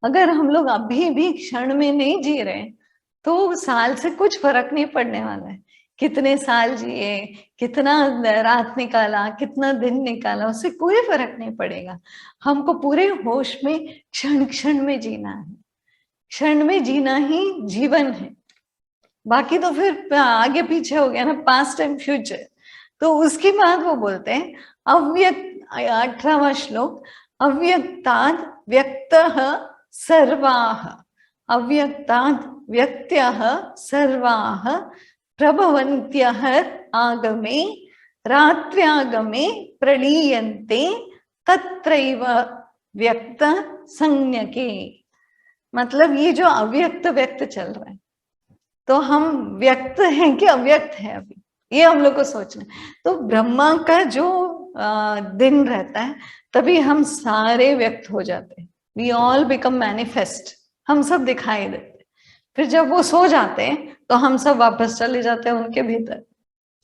अगर हम लोग अभी भी क्षण में नहीं जी रहे तो साल से कुछ फर्क नहीं पड़ने वाला है। कितने साल जिए, कितना रात निकाला, कितना दिन निकाला, उससे कोई फर्क नहीं पड़ेगा। हमको पूरे होश में क्षण क्षण में जीना है। क्षण में जीना ही जीवन है। बाकी तो फिर आगे पीछे हो गया ना, पास्ट एंड फ्यूचर। तो उसके बाद वो बोलते हैं अव्यक्त, 18वां श्लोक, अव्यक्तात् व्यक्तः सर्वाः, अव्यक्तात् व्यक्त्यः सर्वाः प्रभवन्त्यः आगमे रात्र्यागमे प्रलीयन्ते तत्रैव व्यक्त संज्ञके। मतलब ये जो अव्यक्त व्यक्त चल रहा है, तो हम व्यक्त हैं कि अव्यक्त है अभी, ये हम लोग को सोचना है। तो ब्रह्मा का जो दिन रहता है तभी हम सारे व्यक्त हो जाते हैं। वी ऑल बिकम मैनिफेस्ट, हम सब दिखाई देते। फिर जब वो सो जाते हैं तो हम सब वापस चले जाते हैं उनके भीतर,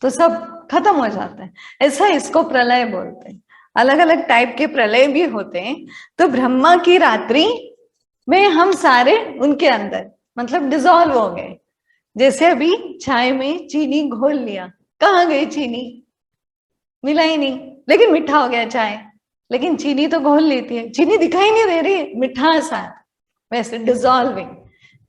तो सब खत्म हो जाता है। ऐसा इसको प्रलय बोलते हैं। अलग अलग टाइप के प्रलय भी होते हैं। तो ब्रह्मा की रात्रि में हम सारे उनके अंदर मतलब डिसॉल्व हो गए। जैसे अभी चाय में चीनी घोल लिया, कहाँ गई चीनी? मिला ही नहीं, लेकिन मीठा हो गया चाय। लेकिन चीनी तो घोल लेती है, चीनी दिखाई नहीं दे रही, मिठास है। वैसे डिसॉल्विंग,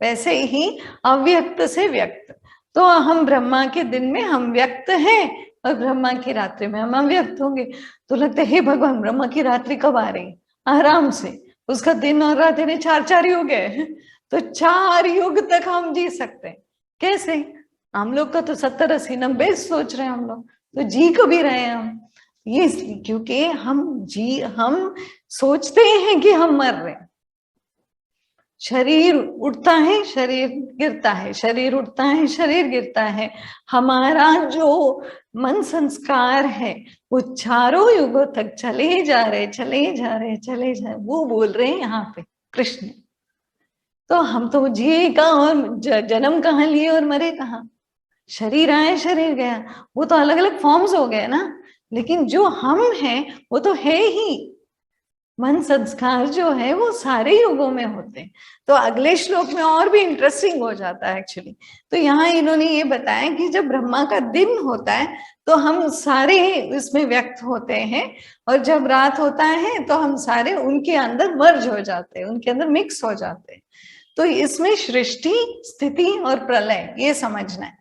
वैसे ही अव्यक्त से व्यक्त। तो हम ब्रह्मा के दिन में हम व्यक्त हैं और ब्रह्मा की रात्रि में हम अव्यक्त होंगे। तो लगता है हे भगवान, ब्रह्मा की रात्रि कब आ रही? आराम से उसका दिन और रात यानी 4 युग है। तो 4 युग तक हम जी सकते हैं। कैसे? हम लोग का तो 70 80 90 सोच रहे हैं हम लोग, तो जी कभी रहे हैं हम? ये इसलिए क्योंकि हम सोचते हैं कि हम मर रहे हैं। शरीर उठता है, शरीर गिरता है, शरीर उठता है, शरीर गिरता है। हमारा जो मन संस्कार है वो चारों युगों तक चले जा रहे, चले जा रहे, चले जा रहे। वो बोल रहे हैं यहाँ पे कृष्ण। तो हम तो जिए कहाँ और जन्म कहाँ लिए और मरे कहाँ? शरीर आए, शरीर गया, वो तो अलग अलग फॉर्म्स हो गए ना। लेकिन जो हम हैं वो तो है ही। मन संस्कार जो है वो सारे युगों में होते हैं। तो अगले श्लोक में और भी इंटरेस्टिंग हो जाता है एक्चुअली। तो यहाँ इन्होंने ये बताया कि जब ब्रह्मा का दिन होता है तो हम सारे इसमें व्यक्त होते हैं, और जब रात होता है तो हम सारे उनके अंदर मर्ज हो जाते हैं, उनके अंदर मिक्स हो जाते हैं। तो इसमें सृष्टि, स्थिति और प्रलय ये समझना है।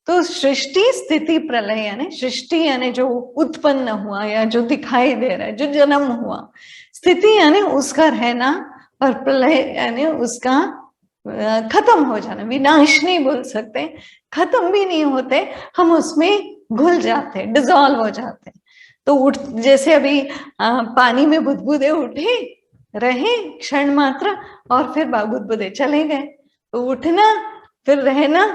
तो सृष्टि, स्थिति, प्रलय यानी सृष्टि यानी जो उत्पन्न हुआ या जो दिखाई दे रहा है, जो जन्म हुआ। स्थिति यानी उसका रहना, और प्रलय यानी उसका खत्म हो जाना। विनाश नहीं बोल सकते, खत्म भी नहीं होते, हम उसमें घुल जाते, डिसॉल्व हो जाते। तो उठ, जैसे अभी पानी में बुदबुदे उठे, रहे क्षण मात्र और फिर बुदबुदे चले गए। तो उठना, फिर रहना,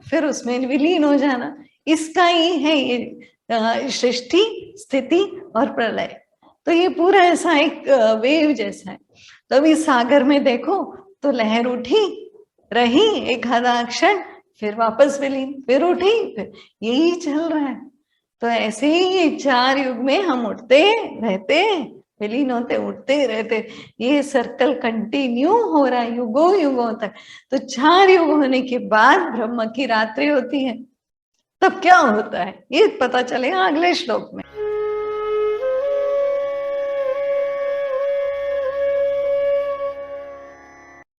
फिर उसमें विलीन हो जाना, इसका ही है ये सृष्टि, स्थिति और प्रलय। तो ये पूरा ऐसा एक वेव जैसा है। तो अभी सागर में देखो तो लहर उठी, रही एक आधा क्षण, फिर वापस विलीन, फिर उठी, फिर यही चल रहा है। तो ऐसे ही ये 4 युग में हम उठते रहते, विलीन होते, उठते रहते। ये सर्कल कंटिन्यू हो रहा है युगों युगों तक। तो 4 युग होने के बाद ब्रह्म की रात्रि होती है। तब क्या होता है ये पता चलेगा अगले श्लोक में।